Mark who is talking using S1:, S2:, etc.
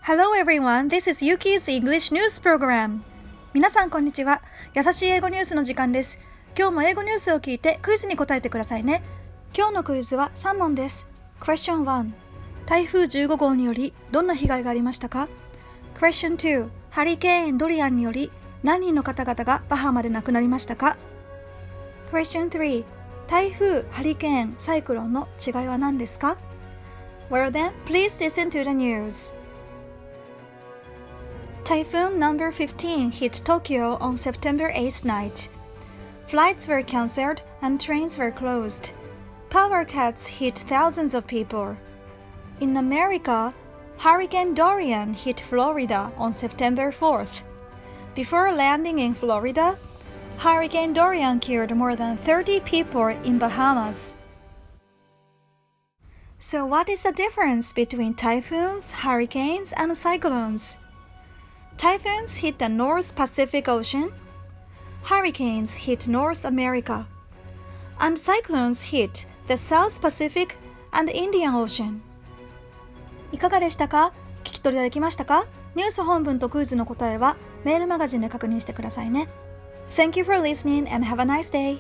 S1: Hello everyone, this is Yuki's English News Program. 皆さんこんにちは。優しい英語ニュースの時間です。今日も英語ニュースを聞いてクイズに答えてくださいね。今日のクイズは3問です。Question 1、台風15号によりどんな被害がありましたか？ Question 2、ハリケーンドリアンにより何人の方々がバハマで亡くなりましたか？ Question 3、台風、ハリケーン、サイクロンの違いは何ですか？ Well then, please listen to the news.Typhoon number 15 hit Tokyo on September 8th night. Flights were cancelled and trains were closed. Power cuts hit thousands of people. In America, Hurricane Dorian hit Florida on September 4th. Before landing in Florida, Hurricane Dorian killed more than 30 people in Bahamas. So what is the difference between typhoons, hurricanes, and cyclones?Typhoons hit the North Pacific Ocean, hurricanes hit North America, and cyclones hit the South Pacific and Indian Ocean. いかがでしたか？聞き取りはできましたか？ニュース本文とクイズの答えはメールマガジンで確認してくださいね。Thank you for listening and have a nice day!